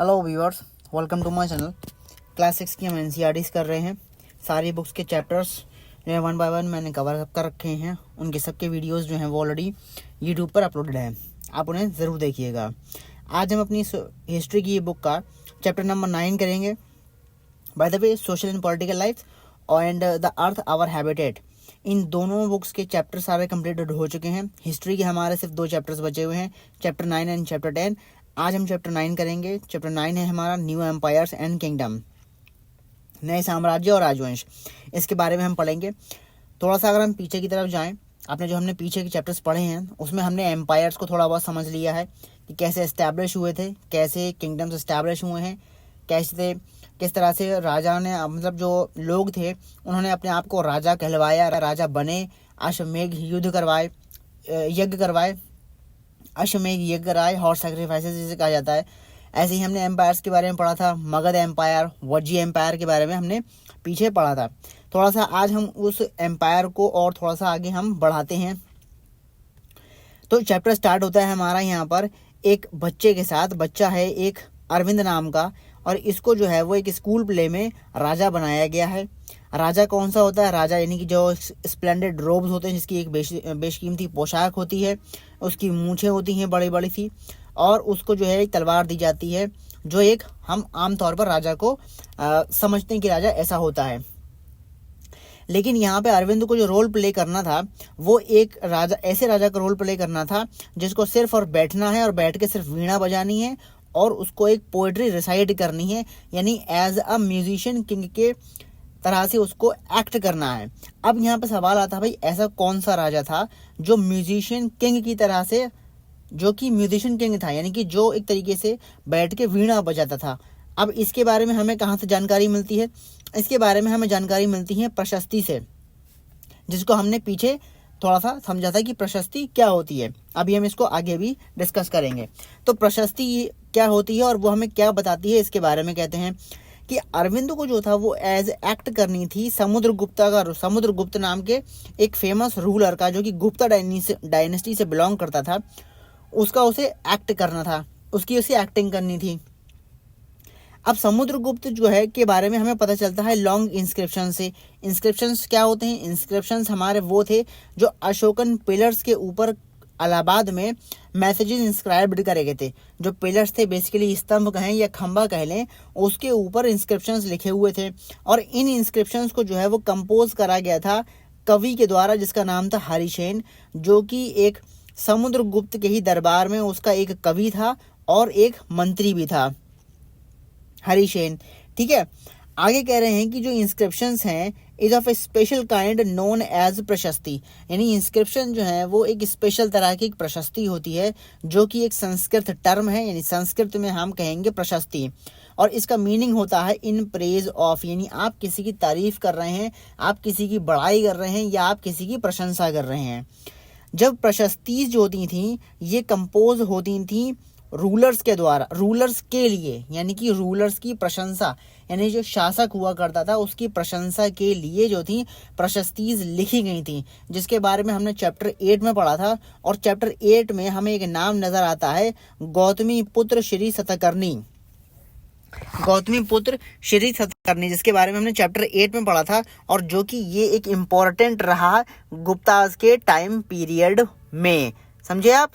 Hello viewers, welcome to my channel. Class 6 की हम NCERTs कर रहे हैं। सारी बुक्स के चैप्टर्स जो है 1 बाय 1 मैंने कवर कर रखे हैं। उनके सबके वीडियोस जो हैं वो ऑलरेडी यूट्यूब पर अपलोडेड हैं, आप उन्हें ज़रूर देखिएगा। आज हम अपनी हिस्ट्री की बुक का चैप्टर नंबर 9 करेंगे। By the way, social and political life and the earth our habitat, इन दोनों बुक्स के चैप्टर सारे कंप्लीटेड हो चुके हैं। हिस्ट्री के हमारे सिर्फ 2 चैप्टर्स बचे हुए हैं, चैप्टर 9 एंड चैप्टर 10। आज हम चैप्टर 9 करेंगे। चैप्टर 9 है हमारा न्यू एम्पायर्स एंड किंगडम, नए साम्राज्य और राजवंश। इसके बारे में हम पढ़ेंगे। थोड़ा सा अगर हम पीछे की तरफ जाएं, आपने जो हमने पीछे के चैप्टर्स पढ़े हैं उसमें हमने एम्पायर्स को थोड़ा बहुत समझ लिया है कि कैसे एस्टैब्लिश हुए थे, कैसे किंगडम्स एस्टैब्लिश हुए हैं, कैसे किस तरह से राजा ने, मतलब जो लोग थे उन्होंने अपने आप को राजा कहलवाया, राजा बने, अश्वमेध युद्ध करवाए, यज्ञ करवाए, अश्वमेध यज्ञ कराए, हॉर्स सैक्रिफाइसेस जिसे कहा जाता है। ऐसे ही हमने एम्पायर्स के बारे में पढ़ा था। मगध एम्पायर, वज्जी एम्पायर के बारे में हमने पीछे पढ़ा था। थोड़ा सा आज हम उस एम्पायर को और थोड़ा सा आगे हम बढ़ाते हैं। तो चैप्टर स्टार्ट होता है हमारा यहाँ पर एक बच्चे के साथ। बच्चा है एक अरविंद नाम का, और इसको जो है वो एक स्कूल प्ले में राजा बनाया गया है। राजा कौन सा होता है? राजा यानी कि जो स्प्लेंडेड रोब्स होते हैं, जिसकी एक बेशकीमती पोशाक होती है, उसकी मूछें होती हैं बड़ी बड़ी सी, और उसको जो है एक तलवार दी जाती है, जो एक हम आमतौर पर राजा को समझते हैं कि राजा ऐसा होता है। लेकिन यहाँ पे अरविंद को जो रोल प्ले करना था वो एक राजा, ऐसे राजा का रोल प्ले करना था जिसको सिर्फ और बैठना है और बैठ के सिर्फ वीणा बजानी है, और उसको एक पोएट्री रिसाइट करनी है, यानी एज अ म्यूजिशियन किंग के तरह से उसको एक्ट करना है। अब यहाँ पे सवाल आता है, भाई ऐसा कौन सा राजा था जो म्यूजिशियन किंग की तरह से, जो कि म्यूजिशियन किंग था, यानी कि जो एक तरीके से बैठ के वीणा बजाता था। अब इसके बारे में हमें कहाँ से जानकारी मिलती है? इसके बारे में हमें जानकारी मिलती है प्रशस्ति से, जिसको हमने पीछे थोड़ा सा समझा था कि प्रशस्ति क्या होती है। अभी हम इसको आगे भी डिस्कस करेंगे। तो प्रशस्ति क्या होती है और वो हमें क्या बताती है, इसके बारे में कहते हैं कि अरविंद को जो था वो एज एक्ट करनी थी समुद्रगुप्त नाम के एक फेमस रूलर का, जो कि गुप्ता डायनेस्टी से बिलोंग करता था, उसका उसे एक्ट करना था, उसकी उसे एक्टिंग करनी थी। अब समुद्रगुप्त जो है के बारे में हमें पता चलता है लॉन्ग इंस्क्रिप्शन से। इंस्क्रिप्शंस क्या होते हैं? इंस्क्रिप्शंस हमारे वो थे जो अशोकन पिलर्स के ऊपर इलाहाबाद में मैसेजेस इंस्क्राइब्ड करे गए थे। जो पिलर्स थे, बेसिकली स्तंभ कहें या खंबा कह लें, उसके ऊपर इंस्क्रिप्शंस लिखे हुए थे, और इन इंस्क्रिप्शंस को जो है वो कंपोज करा गया था कवि के द्वारा, जिसका नाम था हरिसेन, जो कि एक समुद्रगुप्त के ही दरबार में उसका एक कवि था और एक मंत्री भी था, हरिसेन। ठीक है, आगे कह रहे हैं कि जो इंस्क्रिप्शंस हैं is of a special kind known as prashasti, यानी इंस्क्रिप्शन जो है वो एक स्पेशल तरह की एक प्रशस्ति होती है, जो कि एक संस्कृत टर्म है, यानी संस्कृत में हम कहेंगे प्रशस्ति, और इसका मीनिंग होता है इन प्रेज ऑफ, यानी आप किसी की तारीफ कर रहे हैं, आप किसी की बड़ाई कर रहे हैं, या आप किसी की प्रशंसा कर रहे हैं। जब प्रशस्ति जो होती थी ये कंपोज होती थी रूलर्स के द्वारा, रूलर्स के लिए, यानी कि रूलर्स की प्रशंसा, यानी जो शासक हुआ करता था उसकी प्रशंसा के लिए जो थी प्रशस्तिज लिखी गई थी, जिसके बारे में हमने चैप्टर 8 में पढ़ा था। और चैप्टर 8 में हमें एक नाम नजर आता है, गौतमी पुत्र श्री सतकर्णी, जिसके बारे में हमने चैप्टर 8 में पढ़ा था, और जो कि ये एक इम्पोर्टेंट रहा गुप्ताज के टाइम पीरियड में। समझे आप?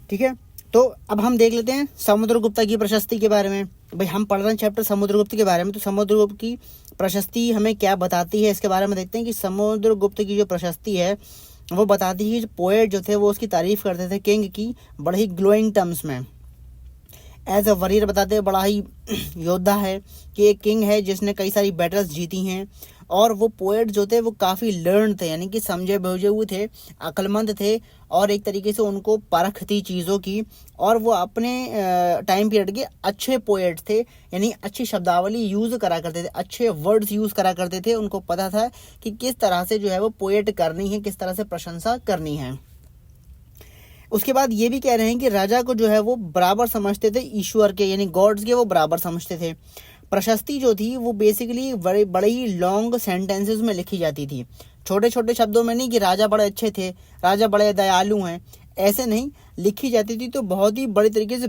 ठीक है, तो अब हम देख लेते हैं समुद्रगुप्त की प्रशस्ति के बारे में। भाई हम पढ़ रहे हैं चैप्टर समुद्रगुप्त के बारे में, तो समुद्रगुप्त की प्रशस्ति हमें क्या बताती है इसके बारे में देखते हैं। कि समुद्रगुप्त की जो प्रशस्ति है वो बताती है कि पोएट जो थे वो उसकी तारीफ करते थे किंग की बड़े ही ग्लोइंग टर्म्स में। एज अ वरीयर बताते हैं, बड़ा ही योद्धा है, कि एक किंग है जिसने कई सारी बैटल्स जीती हैं। और वो पोएट जो थे वो काफ़ी लर्न थे, यानी कि समझे बुझे हुए थे, अक्लमंद थे, और एक तरीके से उनको परख थी चीज़ों की, और वो अपने टाइम पीरियड के अच्छे पोएट थे, यानी अच्छी शब्दावली यूज़ करा करते थे, अच्छे वर्ड्स यूज़ करा करते थे। उनको पता था कि किस तरह से जो है वो पोएट करनी है, किस तरह से प्रशंसा करनी है। उसके बाद ये भी कह रहे हैं कि राजा को जो है वो बराबर समझते थे ईश्वर के, यानी गॉड्स के वो बराबर समझते थे। प्रशस्ति जो थी वो बेसिकली बड़े बड़े ही लॉन्ग सेंटेंसेस में लिखी जाती थी, छोटे छोटे शब्दों में नहीं कि राजा बड़े अच्छे थे, राजा बड़े दयालु हैं, ऐसे नहीं लिखी जाती थी। तो बहुत ही बड़े तरीके से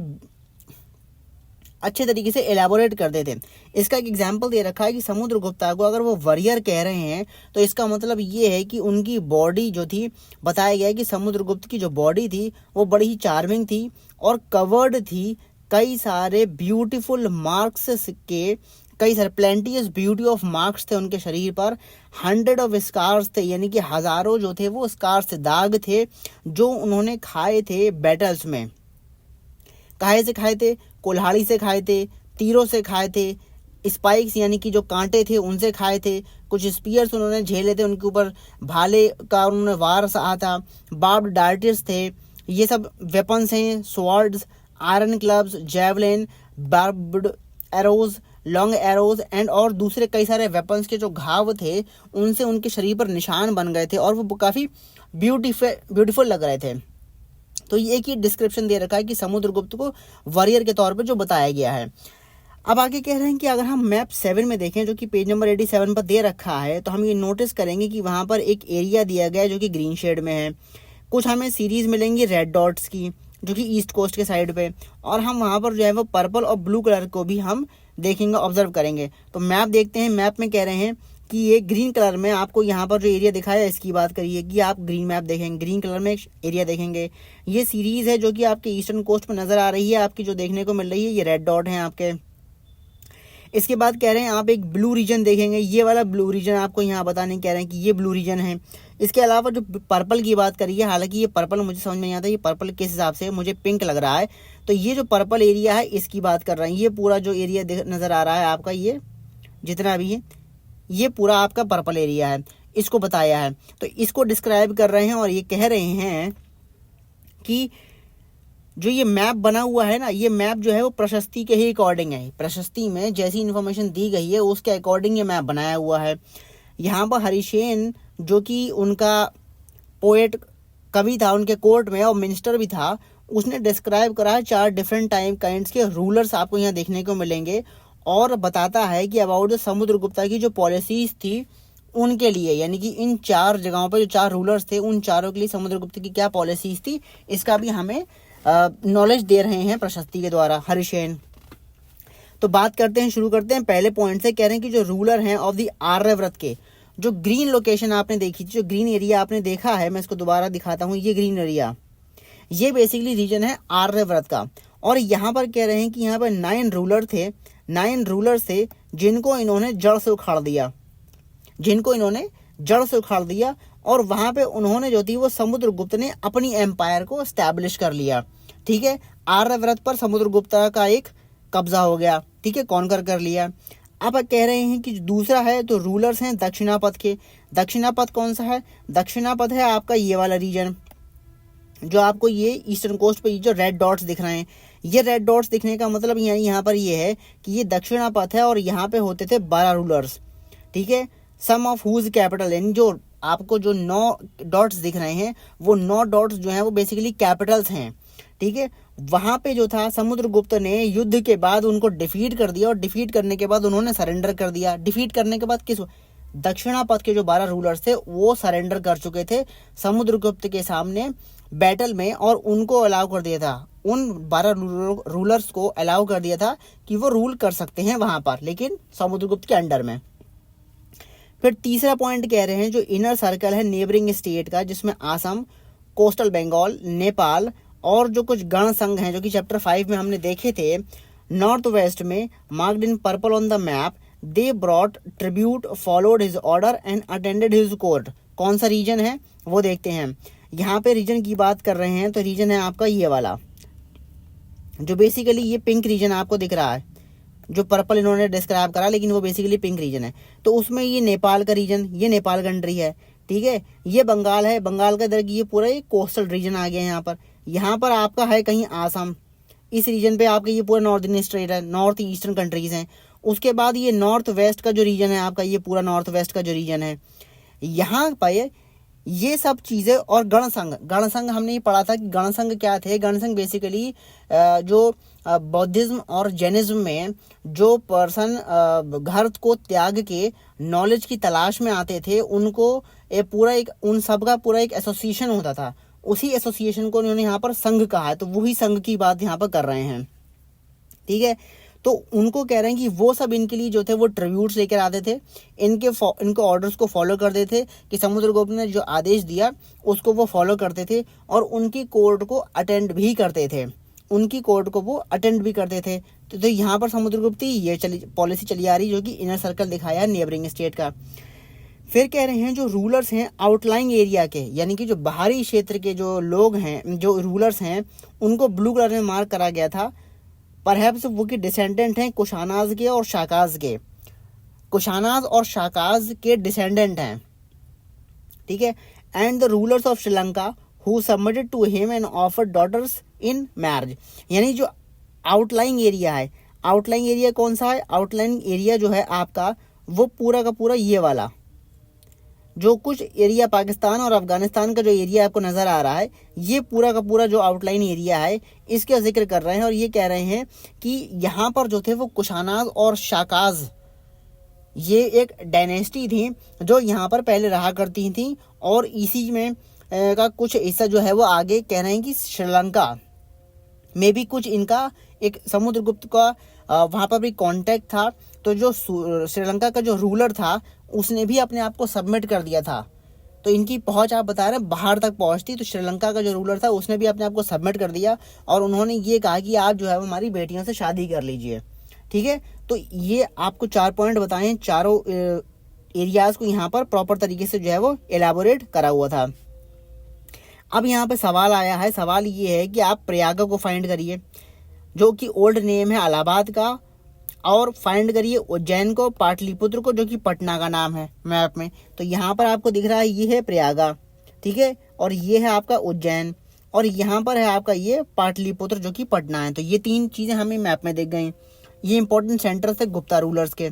अच्छे तरीके से एलाबोरेट करते थे। इसका एक एग्जाम्पल दे रखा है कि समुद्रगुप्ता को अगर वो वॉरियर कह रहे हैं तो इसका मतलब ये है कि उनकी बॉडी जो थी, बताया गया है कि समुद्रगुप्त की जो बॉडी थी वो बड़ी ही चार्मिंग थी और कवर्ड थी कई सारे ब्यूटीफुल मार्क्स के, कई सारे प्लेंटियस ब्यूटी ऑफ मार्क्स थे उनके शरीर पर। 100 ऑफ स्कार्स थे, यानी कि हजारों जो थे वो स्कार्स, दाग थे जो उन्होंने खाए थे बैटल्स में। काहे से खाए थे? कुल्हाड़ी से खाए थे, तीरों से खाए थे, स्पाइक्स यानी कि जो कांटे थे उनसे खाए थे, कुछ स्पीयर्स उन्होंने झेले थे, उनके ऊपर भाले का उन्होंने वार सहा था, बार्ब्ड डार्ट्स थे, ये सब वेपन्स हैं, swords, iron clubs, javelin, barbed arrows, long arrows and और दूसरे कई सारे वेपन्स के जो घाव थे उनसे उनके शरीर पर निशान बन गए थे और वो काफ़ी ब्यूटीफुल लग रहे थे। तो ये एक ही डिस्क्रिप्शन दे रखा है कि समुद्रगुप्त को वॉरियर के तौर पे जो बताया गया है। अब आगे कह रहे हैं कि अगर हम मैप 7 में देखें जो कि पेज नंबर 87 पर दे रखा है तो हम ये नोटिस करेंगे कि वहाँ पर एक एरिया दिया गया है जो कि ग्रीन शेड में है। कुछ हमें सीरीज मिलेंगी रेड डॉट्स की जो कि ईस्ट कोस्ट के साइड पे, और हम वहाँ पर जो है वो पर्पल और ब्लू कलर को भी हम देखेंगे, ऑब्जर्व करेंगे। तो मैप देखते हैं। मैप में कह रहे हैं कि ये ग्रीन कलर में आपको यहाँ पर जो एरिया दिखाया है इसकी बात करिए कि आप ग्रीन मैप देखेंगे, ग्रीन कलर में एरिया देखेंगे। ये सीरीज है जो कि आपके ईस्टर्न कोस्ट पर नजर आ रही है, आपकी जो देखने को मिल रही है ये रेड डॉट है आपके। इसके बाद कह रहे हैं आप एक ब्लू रीजन देखेंगे, ये वाला ब्लू रीजन आपको यहाँ बताने कह रहे हैं कि ये ब्लू रीजन है। इसके अलावा जो पर्पल की बात करिए, हालांकि ये पर्पल मुझे समझ में नहीं आता ये पर्पल किस हिसाब से, मुझे पिंक लग रहा है। तो ये जो पर्पल एरिया है इसकी बात कर रहे हैं। ये पूरा जो एरिया नजर आ रहा है आपका, ये जितना भी है ये पूरा आपका पर्पल एरिया है, इसको बताया है। तो इसको डिस्क्राइब कर रहे हैं और ये कह रहे हैं कि जो ये मैप बना हुआ है ना, ये मैप जो है वो प्रशस्ति के ही अकॉर्डिंग है। प्रशस्ति में जैसी इन्फॉर्मेशन दी गई है उसके अकॉर्डिंग ये मैप बनाया हुआ है। यहाँ पर हरिसेन जो कि उनका पोएट कवि था उनके कोर्ट में और मिनिस्टर भी था, उसने डिस्क्राइब करा है 4 डिफरेंट टाइम काइंड्स के रूलर्स आपको यहाँ देखने को मिलेंगे और बताता है कि अबाउट द समुद्रगुप्ता की जो पॉलिसीज थी उनके लिए, यानी कि इन 4 जगहों पर जो 4 रूलर्स थे उन चारों के लिए समुद्रगुप्त की क्या पॉलिसीज थी इसका भी हमें नॉलेज दे रहे हैं प्रशस्ति के द्वारा हरिसेन। तो बात करते हैं, शुरू करते हैं पहले पॉइंट से। कह रहे हैं कि जो रूलर हैं ऑफ द आर्यव्रत के, जो ग्रीन लोकेशन आपने देखी थी, जो ग्रीन एरिया आपने देखा है, मैं इसको दोबारा दिखाता हूँ। ये ग्रीन एरिया ये बेसिकली रीजन है आर्यव्रत का। और यहाँ पर कह रहे हैं कि यहाँ पर 9 रूलर थे, 9 रूलर्स थे जिनको इन्होंने जड़ से उखाड़ दिया, और वहां पे उन्होंने जो थी वो समुद्रगुप्त ने अपनी एम्पायर को एस्टैब्लिश कर लिया। ठीक है, आर्यव्रत पर समुद्रगुप्त का एक कब्जा हो गया। ठीक है, कॉन्कर कर लिया। अब कह रहे हैं कि दूसरा है तो रूलर्स हैं दक्षिणापथ के। दक्षिणापथ कौन सा है? दक्षिणापथ है आपका ये वाला रीजन जो आपको ये ईस्टर्न कोस्ट पे जो रेड डॉट्स दिख रहे हैं। ये रेड डॉट्स दिखने का मतलब यहाँ पर ये है कि ये दक्षिणापथ है और यहाँ पे होते थे 12 रूलर्स। ठीक है, सम ऑफ हुज कैपिटल, यानी जो आपको जो 9 डॉट्स दिख रहे हैं वो 9 डॉट्स जो हैं वो बेसिकली कैपिटल्स हैं। ठीक है, वहां पे जो था समुद्रगुप्त ने युद्ध के बाद उनको डिफीट कर दिया और डिफीट करने के बाद उन्होंने सरेंडर कर दिया। डिफीट करने के बाद दक्षिणापथ के जो 12 रूलर्स थे वो सरेंडर कर चुके थे समुद्रगुप्त के सामने बैटल में, और उनको अलाउ कर दिया था, उन 12 रूलर्स को अलाउ कर दिया था कि वो रूल कर सकते हैं वहां पर, लेकिन समुद्रगुप्त के अंडर में। फिर तीसरा पॉइंट कह रहे हैं जो इनर सर्कल है नेबरिंग स्टेट का, जिसमें आसम, कोस्टल बंगाल, नेपाल और जो कुछ गण संघ हैं जो कि चैप्टर 5 में हमने देखे थे, नॉर्थ वेस्ट में marked in purple on the map, they brought tribute, followed his order and attended his court. कौन सा रीजन है वो देखते हैं। यहाँ पे रीजन की बात कर रहे हैं तो रीजन है आपका ये वाला, जो बेसिकली ये पिंक रीजन आपको दिख रहा है, जो पर्पल इन्होंने डिस्क्राइब करा लेकिन वो बेसिकली पिंक रीजन है। तो उसमें ये नेपाल का रीजन, ये नेपाल कंट्री है। ठीक है, ये बंगाल है, बंगाल का इधर ये पूरा ये कोस्टल रीजन आ गया है। यहाँ पर आपका है कहीं आसम, इस रीजन पे आपका ये पूरा नॉर्दर्न स्टेट है, नॉर्थ ईस्टर्न कंट्रीज हैं। उसके बाद ये नॉर्थ वेस्ट का जो रीजन है आपका, ये पूरा नॉर्थ वेस्ट का जो रीजन है, यहाँ पर ये सब चीजें। और गणसंघ हमने ये पढ़ा था कि गणसंघ क्या थे। गणसंघ बेसिकली जो बौद्धिज्म और जैनिज्म में जो पर्सन घर को त्याग के नॉलेज की तलाश में आते थे, उनको उन सब का पूरा एक एसोसिएशन होता था। उसी एसोसिएशन को उन्होंने यहाँ पर संघ कहा है, तो वही संघ की बात यहाँ पर कर रहे हैं। ठीक है, तो उनको कह रहे हैं कि वो सब इनके लिए जो थे वो ट्रिब्यूट्स लेकर आते थे, इनके ऑर्डर्स को फॉलो करते थे कि समुद्रगुप्त ने जो आदेश दिया उसको वो फॉलो करते थे और उनकी कोर्ट को अटेंड भी करते थे, तो यहाँ पर समुद्रगुप्त की ये पॉलिसी चली आ रही जो कि इनर सर्कल दिखाया है नेबरिंग स्टेट का। फिर कह रहे हैं जो रूलर्स हैं आउटलाइंग एरिया के, यानी कि जो बाहरी क्षेत्र के जो लोग हैं, जो रूलर्स हैं, उनको ब्लू कलर में मार्क करा गया था। परहैप्स वो की डिसेंडेंट हैं कुशानाज के और शाकाज के, कुशानाज और शाकाज के डिसेंडेंट हैं, ठीक है। And the rulers of Sri Lanka who submitted to him and offered daughters in marriage, यानी जो आउटलाइंग एरिया है, आउटलाइंग एरिया कौन सा है, आउटलाइंग एरिया जो है आपका वो पूरा का पूरा ये वाला, जो कुछ एरिया पाकिस्तान और अफगानिस्तान का जो एरिया आपको नज़र आ रहा है, ये पूरा का पूरा जो आउटलाइन एरिया है इसका जिक्र कर रहे हैं। और ये कह रहे हैं कि यहाँ पर जो थे वो कुशानाज और शाकाज, ये एक डायनेस्टी थी जो यहाँ पर पहले रहा करती थी, और इसी में का कुछ हिस्सा जो है वो आगे कह रहे हैं कि श्रीलंका में भी कुछ इनका एक समुद्रगुप्त का वहाँ पर भी कांटेक्ट था। तो जो श्रीलंका का जो रूलर था उसने भी अपने आप को सबमिट कर दिया था, तो इनकी पहुंच आप बता रहे हैं बाहर तक पहुंचती। तो श्रीलंका का जो रूलर था उसने भी अपने आप को सबमिट कर दिया और उन्होंने ये कहा कि आप जो है हमारी बेटियों से शादी कर लीजिए, ठीक है। तो ये आपको 4 पॉइंट बताएं, चारों एरियाज को यहाँ पर प्रॉपर तरीके से जो है वो एलाबोरेट करा हुआ था। अब यहाँ पे सवाल आया है, सवाल ये है कि आप प्रयाग को फाइंड करिए जो कि ओल्ड नेम है इलाहाबाद का, और फाइंड करिए उज्जैन को, पाटलिपुत्र को जो कि पटना का नाम है मैप में। तो यहाँ पर आपको दिख रहा है ये है प्रयागा, ठीक है, और ये है आपका उज्जैन, और यहाँ पर है आपका ये पाटलिपुत्र जो कि पटना है। तो ये 3 चीजें हमें मैप में दिख गई। ये इंपॉर्टेंट सेंटर्स थे गुप्ता रूलर्स के।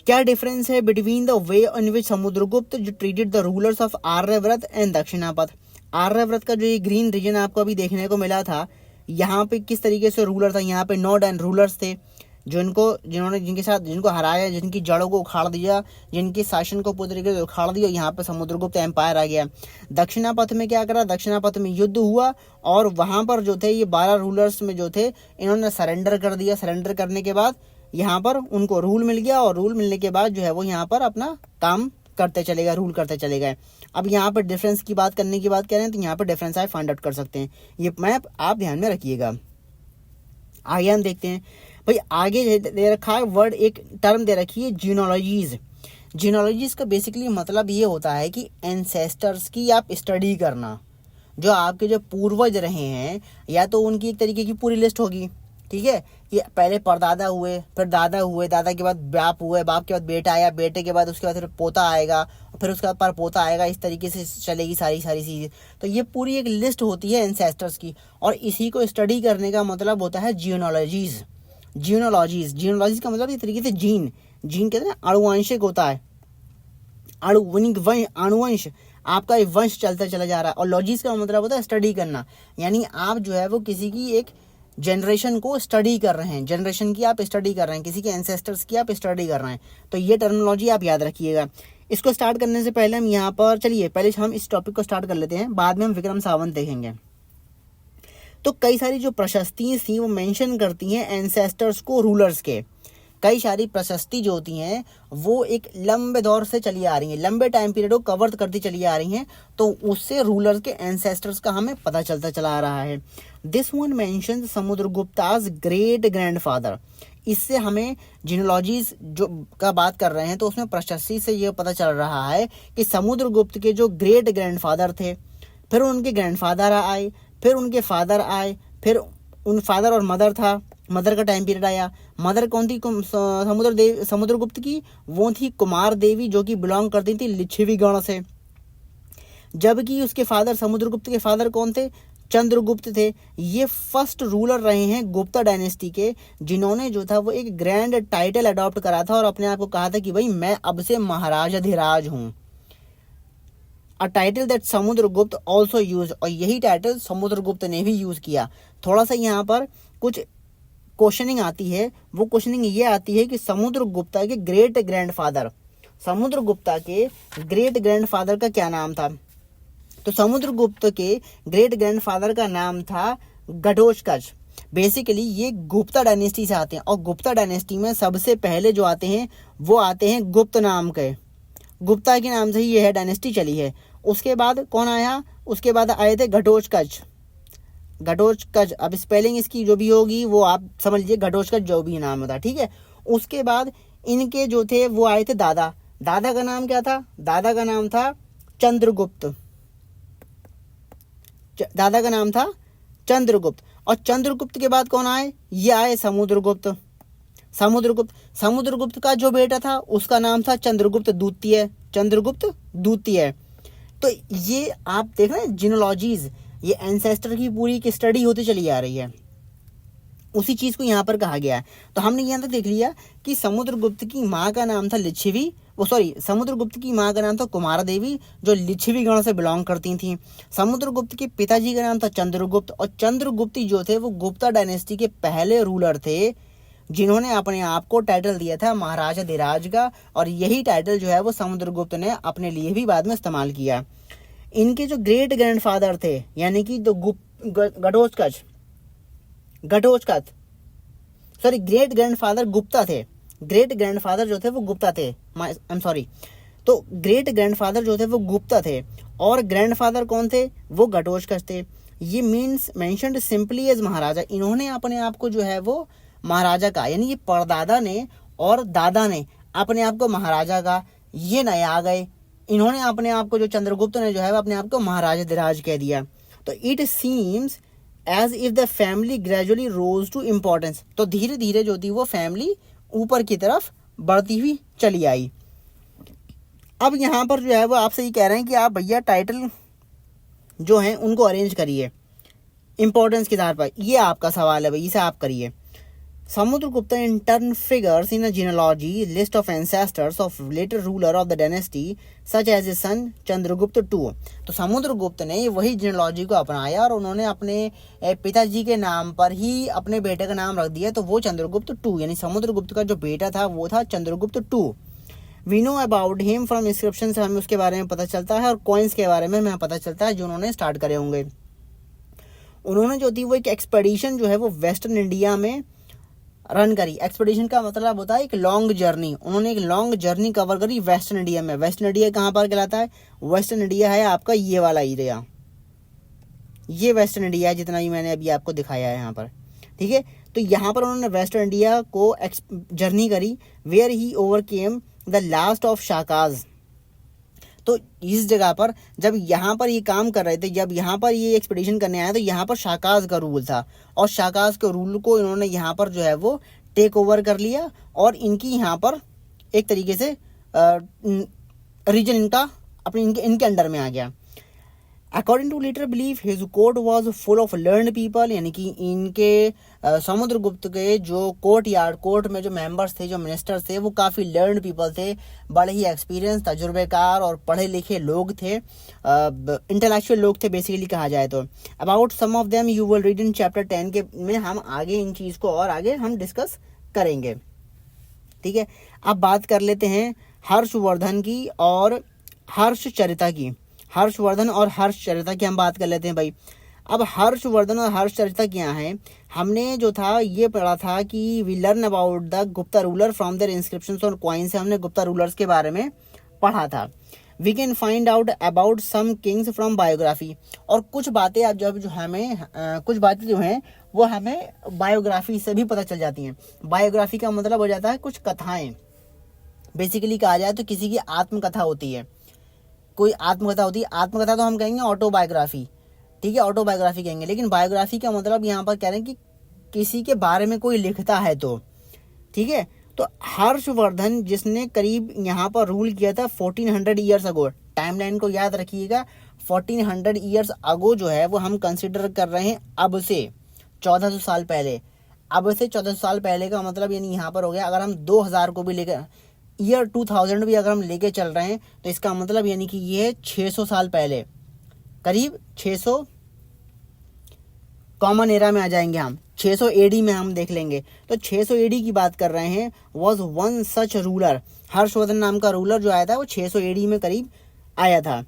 क्या डिफरेंस है between the way in which Samudragupta जो treated the rulers of Aryavarta and Dakshinapatha. Aryavarta का जो ये ग्रीन रीजन आपको अभी देखने को मिला था, यहाँ पे किस तरीके से रूलर था, यहाँ पे नोड एंड रूलर्स थे जिनको हराया, जिनकी जड़ों को उखाड़ दिया, जिनके शासन को पूरी तरीके से उखाड़ दिया, यहाँ पे समुद्रगुप्त एम्पायर आ गया। दक्षिणापथ में क्या करा, दक्षिणापथ में युद्ध हुआ और वहां पर जो थे ये 12 रूलर्स में जो थे इन्होंने सरेंडर कर दिया। सरेंडर करने के बाद यहाँ पर उनको रूल मिल गया, और रूल मिलने के बाद जो है वो यहाँ पर अपना काम करते चले गए, रूल करते चले गए। अब यहाँ पर डिफरेंस की बात करने की बात कह रहे हैं तो यहाँ पर डिफरेंस आप फाइंड आउट कर सकते हैं। ये मैप आप ध्यान में रखिएगा। आगे हम देखते हैं भाई, आगे दे रखा है वर्ड, एक टर्म दे रखी है जीनोलॉजीज। जीनोलॉजीज का बेसिकली मतलब ये होता है कि एंसेस्टर्स की आप स्टडी करना, जो आपके जो पूर्वज रहे हैं या तो उनकी एक तरीके की पूरी लिस्ट होगी, ठीक है, कि पहले परदादा हुए, फिर दादा हुए, दादा के बाद बाप हुए, बाप के बाद बेटा आया, बेटे के बाद उसके बाद फिर पोता आएगा, फिर उसके बाद परपोता आएगा, इस तरीके से चलेगी सारी चीज़ें। तो ये पूरी एक लिस्ट होती है एंसेस्टर्स की, और इसी को स्टडी करने का मतलब होता है जीनोलॉजीज। जीनोलॉजीज का मतलब इस तरीके से जीन कहते हैं अनुवांशिक होता है, अनुवंश, आपका वंश चलता चला जा रहा है। और लॉजीज का मतलब होता है स्टडी करना, यानी आप जो है वो किसी की एक जनरेशन को स्टडी कर रहे हैं, जनरेशन की आप स्टडी कर रहे हैं, किसी के एंसेस्टर्स की आप स्टडी कर रहे हैं। तो ये टर्मिनोलॉजी आप याद रखिएगा। इसको स्टार्ट करने से पहले हम यहाँ पर चलिए पहले हम इस टॉपिक को स्टार्ट कर लेते हैं, बाद में हम विक्रम सावंत देखेंगे। तो कई सारी जो प्रशस्ति थी वो मेंशन करती हैं एंसेस्टर्स को रूलर्स के। कई सारी प्रशस्ति जो होती हैं वो एक लंबे दौर से चली आ रही हैं, लंबे टाइम पीरियड को कवर करती चली आ रही हैं, तो उससे रूलर्स के एंसेस्टर्स का हमें पता चलता चला आ रहा है। This one mentions Samudragupta's great grandfather. इससे हमें जीनोलॉजीज जो का बात कर रहे हैं तो उसमें प्रशस्ति से ये पता चल रहा है कि समुद्रगुप्त के जो ग्रेट ग्रैंडफादर थे, फिर उनके ग्रैंडफादर आए, फिर उनके फादर आए, फिर उन फादर और मदर था, मदर का टाइम पीरियड आया। मदर कौन थी समुद्रगुप्त की, वो थी कुमार देवी, जो कि बिलोंग करती थी लिच्छवी गण से। जबकि उसके फादर समुद्रगुप्त के फादर कौन थे, चंद्रगुप्त थे। ये फर्स्ट रूलर रहे हैं गुप्ता डायनेस्टी के, जिन्होंने जो था वो एक ग्रैंड टाइटल अडॉप्ट करा था और अपने आप को कहा था कि भाई मैं अब से महाराजाधिराज हूं। A title that Samudragupta also use, और यही टाइटल समुद्रगुप्त ने भी यूज किया। थोड़ा सा यहाँ पर कुछ क्वेश्चनिंग आती है, वो क्वेश्चनिंग ये आती है कि समुद्रगुप्ता के ग्रेट ग्रैंडफादर, समुद्रगुप्ता के ग्रेट ग्रैंडफादर का क्या नाम था। तो समुद्रगुप्त के ग्रेट ग्रैंडफादर का नाम था घटोत्कच। बेसिकली ये गुप्ता डायनेस्टी से आते हैं, और गुप्ता डायनेस्टी में सबसे पहले जो आते हैं वो आते हैं गुप्त नाम के, गुप्ता के नाम से ही यह डायनेस्टी चली है। उसके बाद कौन आया, उसके बाद आए थे घटोत्कच। घटोत्कच, अब स्पेलिंग इसकी जो भी होगी वो आप समझ लीजिए, घटोत्कच जो भी नाम होता, ठीक है। उसके बाद इनके जो थे वो आए थे दादा। दादा का नाम क्या था, दादा का नाम था चंद्रगुप्त। दादा का नाम था चंद्रगुप्त। और चंद्रगुप्त के बाद कौन आए, ये आए समुद्रगुप्त। समुद्रगुप्त का जो बेटा था उसका नाम था चंद्रगुप्त द्वितीय। चंद्रगुप्त द्वितीय। तो ये आप देख रहे हैं जिनोलॉजीज, ये एंसेस्टर की पूरी की स्टडी होती चली आ रही है, उसी चीज को यहाँ पर कहा गया है। तो हमने यहाँ तक देख लिया कि समुद्रगुप्त की माँ का नाम था लिच्छवी, समुद्रगुप्त की माँ का नाम था कुमारा देवी, जो लिच्छवी गण से बिलोंग करती थी। समुद्रगुप्त के पिताजी का नाम था चंद्रगुप्त, और चंद्रगुप्त जो थे वो गुप्ता डायनेस्टी के पहले रूलर थे, जिन्होंने अपने आप को टाइटल दिया था महाराजा धीराज का, और यही टाइटल जो है वो समुद्रगुप्त ने अपने लिए भी बाद में इस्तेमाल किया। इनके जो ग्रेट ग्रैंडफादर थे, यानी कि जो ग्रेट ग्रैंडफादर गुप्ता थे, ग्रेट ग्रैंडफादर जो थे वो गुप्ता थे, आई एम सॉरी। तो ग्रेट ग्रैंडफादर जो थे वो गुप्ता थे, और ग्रैंडफादर कौन थे, वो घटोत्कच थे। ये मीन्स मेंशन्ड सिंपली एज महाराजा। इन्होंने अपने आप को जो है वो महाराजा का, यानी ये परदादा ने और दादा ने अपने आप को महाराजा का, ये नए आ गए। इन्होंने अपने आप को, जो चंद्रगुप्त ने जो है अपने आप को महाराजा धीराज कह दिया। तो it seems as if the family gradually rose to importance. तो धीरे धीरे जो थी वो फैमिली ऊपर की तरफ बढ़ती हुई चली आई। अब यहाँ पर जो है वो आपसे ये कह रहे हैं कि आप भैया टाइटल जो हैं उनको अरेंज करिए इम्पोर्टेंस के आधार पर। ये आपका सवाल है भाई, इसे आप करिए। Samudragupta in turn figures in a genealogy list of ancestors of later ruler of the dynasty such as his son Chandragupta II। तो समुद्रगुप्त ने वही जिनोलॉजी को अपनाया और उन्होंने अपने पिताजी के नाम पर ही अपने बेटे का नाम रख दिया, तो वो चंद्रगुप्त II, यानी समुद्रगुप्त का जो बेटा था वो था Chandragupta II। We know about him from inscription से हमें उसके बारे में पता चलता है, और कॉइन्स के बारे में हमें पता चलता है जो उन्होंने स्टार्ट करे होंगे। उन्होंने जो थी वो एक एक्सपेडिशन जो है वो वेस्टर्न इंडिया में रन करी। एक्सपेडिशन का मतलब होता है एक लॉन्ग जर्नी। उन्होंने एक लॉन्ग जर्नी कवर करी वेस्टर्न इंडिया में। वेस्टर्न इंडिया कहाँ पर कहलाता है, वेस्टर्न इंडिया है आपका ये वाला एरिया, ये वेस्टर्न इंडिया है जितना भी मैंने अभी आपको दिखाया है यहाँ पर, ठीक है। तो यहाँ पर उन्होंने वेस्टर्न इंडिया को जर्नी करी, where he overcame the last of Shakas. तो इस जगह पर जब यहाँ पर ये काम कर रहे थे, जब यहाँ पर ये एक्सपेडिशन करने आए, तो यहाँ पर शाकाज का रूल था, और शाकाज के रूल को इन्होंने यहाँ पर जो है वो टेक ओवर कर लिया, और इनकी यहाँ पर एक तरीके से रीजन इनका अपने इनके अंडर में आ गया। According to later belief his court was full of learned people, यानी कि इनके समुद्रगुप्त के जो कोर्ट में जो मेंबर्स थे, जो मिनिस्टर्स थे, वो काफ़ी लर्नड पीपल थे, बड़े ही एक्सपीरियंस, तजुर्बेकार और पढ़े लिखे लोग थे, इंटेलेक्चुअल लोग थे बेसिकली कहा जाए तो। About some of them you will read in chapter 10 के में हम आगे इन चीज़ को और आगे हम डिस्कस करेंगे, ठीक है। अब बात कर लेते हैं हर्षवर्धन की और हर्षचरिता की। हर्षवर्धन और हर्षचरिता की हम बात कर लेते हैं भाई। अब हर्षवर्धन और हर्षचरिता क्या है, हमने जो था ये पढ़ा था कि we learn about the Gupta ruler from their inscriptions और कॉइन से हमने गुप्ता रूलर्स के बारे में पढ़ा था। We can find out about some kings from biography, और कुछ बातें अब जो हमें कुछ बातें जो हैं वो हमें बायोग्राफी से भी पता चल जाती हैं। बायोग्राफी का मतलब हो जाता है कुछ कथाएं, बेसिकली कहा जाए तो किसी की आत्मकथा होती है, कोई आत्मकथा होती है। आत्मकथा तो हम कहेंगे ऑटोबायोग्राफी, ठीक है, ऑटोबायोग्राफी कहेंगे, लेकिन बायोग्राफी का मतलब यहाँ पर कह रहे हैं कि किसी के बारे में कोई लिखता है तो, ठीक है। तो हर्षवर्धन जिसने करीब यहाँ पर रूल किया था 1400 ईयर्स अगो, टाइमलाइन को याद रखिएगा, 1400 ईयर्स अगो जो है वो हम कंसिडर कर रहे हैं अब से 1400 साल पहले। अब से 1400 साल पहले का मतलब यानी यहाँ पर हो गया, अगर हम 2000 को भी लेकर ईयर 2000 भी अगर हम लेके चल रहे हैं तो इसका मतलब यानी कि ये 600 साल पहले, करीब 600 कॉमन एरा में आ जाएंगे हम, 600 एडी में हम देख लेंगे। तो 600 एडी की बात कर रहे हैं। Was one such ruler, Harshvardhan नाम का रूलर जो आया था वो 600 एडी में करीब आया था।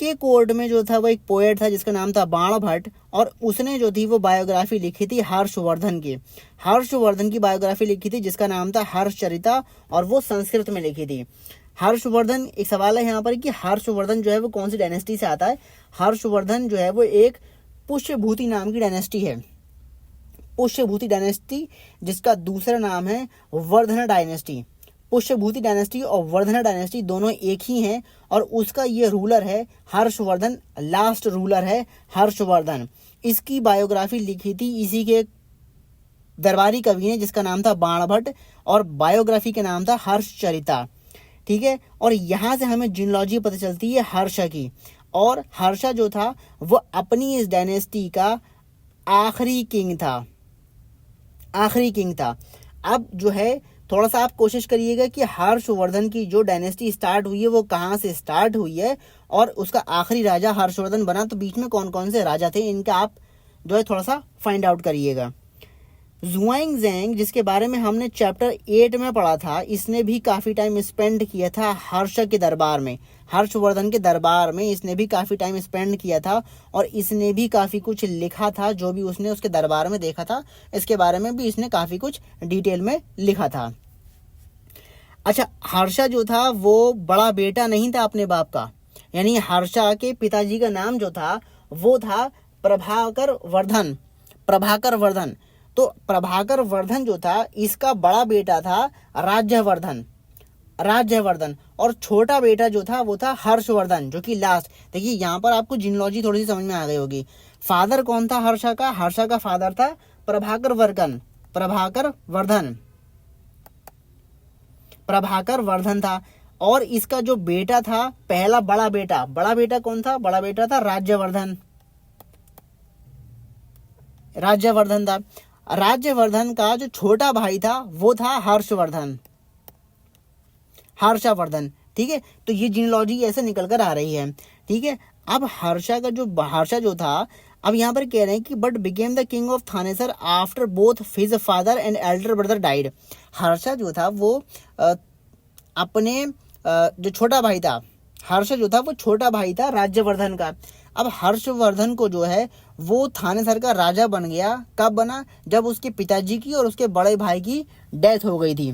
उसके कोर्ट में जो था वो एक पोएट था जिसका नाम था बाणभट्ट, और उसने जो थी वो बायोग्राफी लिखी थी हर्षवर्धन की। हर्षवर्धन की बायोग्राफी लिखी थी जिसका नाम था हर्षचरिता, और वो संस्कृत में लिखी थी। हर्षवर्धन, एक सवाल है यहाँ पर कि हर्षवर्धन जो है वो कौन सी डायनेस्टी से आता है। हर्षवर्धन जो है वो एक पुष्यभूति नाम की डायनेस्टी है, पुष्यभूति डायनेस्टी, जिसका दूसरा नाम है वर्धन डायनेस्टी। पुष्यभूति डायनेस्टी और वर्धन डायनेस्टी दोनों एक ही हैं, और उसका ये रूलर है हर्षवर्धन, लास्ट रूलर है हर्षवर्धन। इसकी बायोग्राफी लिखी थी इसी के दरबारी कवि ने जिसका नाम था बाणभट्ट, और बायोग्राफी का नाम था हर्षचरिता। ठीक है, और यहाँ से हमें जीनोलॉजी पता चलती है हर्षा की, और हर्षा जो था वो अपनी इस डायनेस्टी का आखिरी किंग था, आखिरी किंग था। अब जो है थोड़ा सा आप कोशिश करिएगा कि हर्षवर्धन की जो डायनेस्टी स्टार्ट हुई है वो कहाँ से स्टार्ट हुई है, और उसका आखिरी राजा हर्षवर्धन बना, तो बीच में कौन कौन से राजा थे इनका आप जो है थोड़ा सा फाइंड आउट करिएगा। जुआंगजेंग, जिसके बारे में हमने चैप्टर 8 में पढ़ा था, इसने भी काफ़ी टाइम स्पेंड किया था हर्ष के दरबार में, हर्षवर्धन के दरबार में इसने भी काफ़ी टाइम स्पेंड किया था, और इसने भी काफ़ी कुछ लिखा था। जो भी उसने उसके दरबार में देखा था इसके बारे में भी इसने काफ़ी कुछ डिटेल में लिखा था। अच्छा, हर्षा जो था वो बड़ा बेटा नहीं था अपने बाप का, यानी हर्षा के पिताजी का नाम जो था वो था प्रभाकर वर्धन, प्रभाकर वर्धन। तो प्रभाकर वर्धन जो था इसका बड़ा बेटा था राज्यवर्धन, राज्यवर्धन, और छोटा बेटा जो था वो था हर्षवर्धन, जो कि लास्ट। देखिए यहाँ पर आपको जीनोलॉजी थोड़ी सी समझ में आ गई होगी। फादर कौन था हर्षा का? हर्षा का फादर था प्रभाकर वर्धन, प्रभाकर वर्धन, प्रभाकर वर्धन था। और इसका जो बेटा था पहला बड़ा बेटा कौन था? बड़ा बेटा था राज्यवर्धन, राज्यवर्धन था। राज्यवर्धन का जो छोटा भाई था वो था हर्षवर्धन, हर्षवर्धन। ठीक है, तो ये जीनोलॉजी ऐसे निकल कर आ रही है। ठीक है, अब हर्षा जो था, अब यहाँ पर कह रहे हैं कि but became the king of Thanesar after both his father and Elder brother died. Harsha जो था वो अपने जो छोटा भाई था, हर्ष जो था वो छोटा भाई था राज्यवर्धन का। अब हर्षवर्धन को जो है वो थानेसर का राजा बन गया। कब बना? जब उसके पिताजी की और उसके बड़े भाई की डेथ हो गई थी,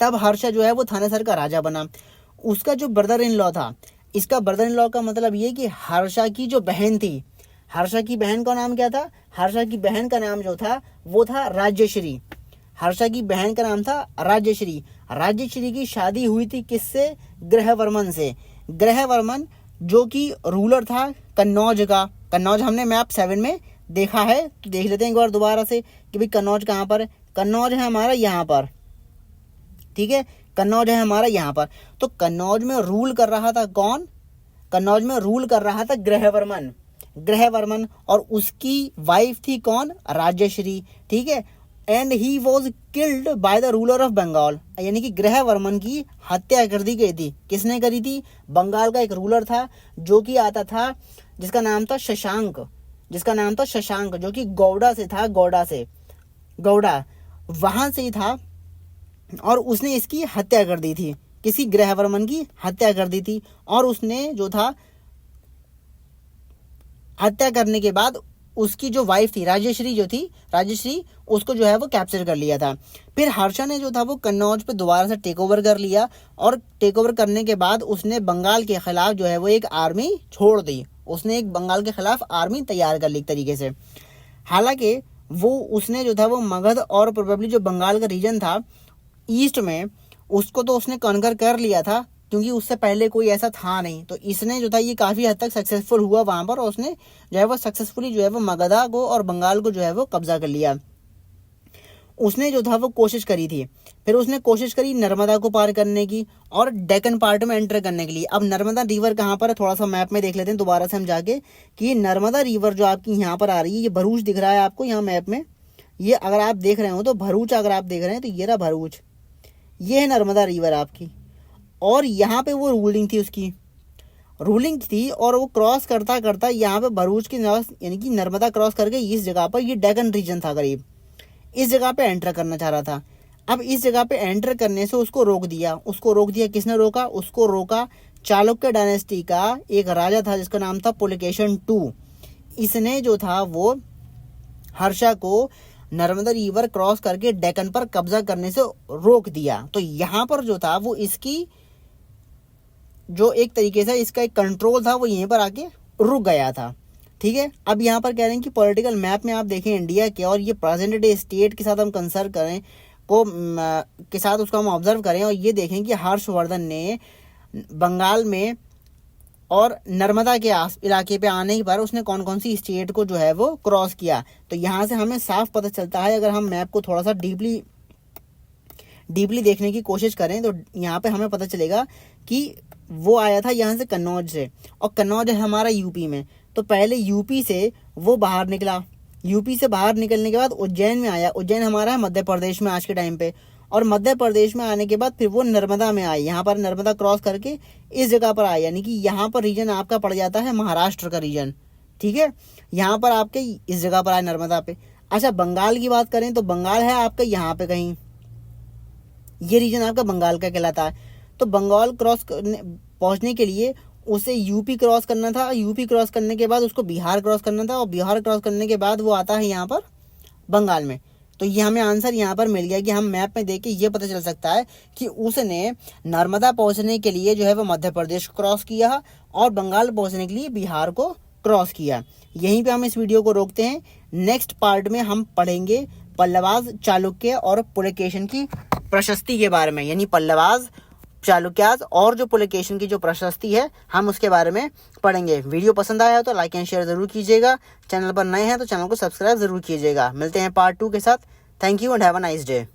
तब हर्ष जो है वो थानेसर का राजा बना। उसका जो ब्रदर इन लॉ था, इसका ब्रदर इन लॉ का मतलब ये कि हर्षा की जो बहन थी, हर्षा की बहन का नाम क्या था? हर्षा की बहन का नाम जो था वो था राज्यश्री। हर्षा की बहन का नाम था राज्यश्री। राज्यश्री की शादी हुई थी किससे? ग्रहवर्मन से। ग्रहवर्मन जो कि रूलर था कन्नौज का। कन्नौज हमने मैप 7 में देखा है, तो देख लेते हैं एक बार दोबारा से कि भाई कन्नौज कहाँ पर है। कन्नौज है हमारा यहाँ पर, ठीक है, कन्नौज है हमारा यहाँ पर। तो कन्नौज में रूल कर रहा था कौन? कन्नौज में रूल कर रहा था ग्रहवर्मन, ग्रहवर्मन, और उसकी वाइफ थी कौन? राज्यश्री। ठीक है, and he was killed by the ruler of Bengal, यानी कि ग्रहवर्मन की हत्या कर दी गई थी। किसने करी थी? बंगाल का एक रूलर था जो कि आता था, जिसका नाम था शशांक, जिसका नाम था शशांक, जो कि गौड़ा से था, गौड़ा वहां से ही था, और उसने इसकी हत्या कर दी थी। किसी ग्रहवर्मन की हत्या कर दी थी, और उसने जो था हत्या करने के बाद उसकी जो वाइफ थी राजश्री, जो थी राजश्री, उसको जो है वो कैप्चर कर लिया था। फिर हर्षा ने जो था वो कन्नौज पे दोबारा से टेक ओवर कर लिया, और टेक ओवर करने के बाद उसने बंगाल के खिलाफ जो है वो एक आर्मी छोड़ दी। उसने एक बंगाल के खिलाफ आर्मी तैयार कर ली एक तरीके से। हालांकि वो उसने जो था वो मगध और प्रोबेबली जो बंगाल का रीजन था ईस्ट में, उसको तो उसने कॉन्कर कर लिया था, क्योंकि उससे पहले कोई ऐसा था नहीं। तो इसने जो था ये काफ़ी हद तक सक्सेसफुल हुआ वहाँ पर, और उसने जो है वो सक्सेसफुली जो है वो मगधा को और बंगाल को जो है वो कब्जा कर लिया। उसने जो था वो कोशिश करी थी, फिर उसने कोशिश करी नर्मदा को पार करने की और डेक्कन पार्ट में एंटर करने के लिए। अब नर्मदा रिवर कहाँ पर है, थोड़ा सा मैप में देख लेते हैं दोबारा से हम जाके, कि ये नर्मदा रिवर जो आपकी यहाँ पर आ रही है, ये भरूच दिख रहा है आपको यहाँ मैप में, ये अगर आप देख रहे हो तो भरूच, अगर आप देख रहे हैं तो ये रहा भरूच, ये है नर्मदा रिवर आपकी, और यहाँ पे वो रूलिंग थी, उसकी रूलिंग थी, और वो क्रॉस करता करता यहाँ पे भरूच की यानी कि नर्मदा क्रॉस करके इस जगह पर, ये डेक्कन रीजन था करीब, इस जगह पे एंटर करना चाह रहा था। अब इस जगह पे एंटर करने से उसको रोक दिया। किसने रोका? उसको रोका चालुक्य डायनेस्टी का एक राजा था जिसका नाम था पुलकेशन II। इसने जो था वो हर्षा को नर्मदा रिवर क्रॉस करके डेक्कन पर कब्जा करने से रोक दिया। तो यहाँ पर जो था वो इसकी जो एक तरीके से इसका एक कंट्रोल था वो यहीं पर आके रुक गया था। ठीक है, अब यहाँ पर कह रहे हैं कि पॉलिटिकल मैप में आप देखें इंडिया के और ये प्रेजेंट डे स्टेट के साथ हम कंसर्न करें के साथ उसको हम ऑब्जर्व करें और ये देखें कि हर्षवर्धन ने बंगाल में और नर्मदा के इलाके पे आने पर उसने कौन कौन सी स्टेट को जो है वो क्रॉस किया। तो यहाँ से हमें साफ पता चलता है, अगर हम मैप को थोड़ा सा डीपली देखने की कोशिश करें तो यहाँ पे हमें पता चलेगा कि वो आया था यहाँ से कन्नौज से, और कन्नौज है हमारा यूपी में। तो पहले यूपी से वो बाहर निकला, यूपी से बाहर निकलने के बाद उज्जैन में आया। उज्जैन हमारा है मध्य प्रदेश में आज के टाइम पे, और मध्य प्रदेश में आने के बाद फिर वो नर्मदा में आए, यहाँ पर नर्मदा क्रॉस करके इस जगह पर आए, यानी कि यहाँ पर रीजन आपका पड़ जाता है महाराष्ट्र का रीजन। ठीक है, यहाँ पर आपके इस जगह पर आए नर्मदा पे। अच्छा, बंगाल की बात करें तो बंगाल है आपका यहाँ पे कहीं, ये रीजन आपका बंगाल का कहलाता है। तो बंगाल क्रॉस पहुंचने के लिए उसे यूपी क्रॉस करना था, यूपी क्रॉस करने के बाद उसको बिहार क्रॉस करना था, और बिहार क्रॉस करने के बाद वो आता है यहाँ पर बंगाल में। तो ये हमें आंसर यहाँ पर मिल गया कि हम मैप में देख के ये पता चल सकता है कि उसने नर्मदा पहुंचने के लिए जो है वो मध्य प्रदेश को क्रॉस किया और बंगाल पहुंचने के लिए बिहार को क्रॉस किया। यहीं पे हम इस वीडियो को रोकते हैं। नेक्स्ट पार्ट में हम पढ़ेंगे पल्लवाज, चालुक्य और पुलकेशन की प्रशस्ति के बारे में, यानी पल्लवाज, चालुक्याज और जो पुलकेशन की जो प्रशस्ति है हम उसके बारे में पढ़ेंगे। वीडियो पसंद आया तो लाइक एंड शेयर जरूर कीजिएगा। चैनल पर नए हैं तो चैनल को सब्सक्राइब जरूर कीजिएगा। मिलते हैं पार्ट 2 के साथ। Thank you and have a nice day.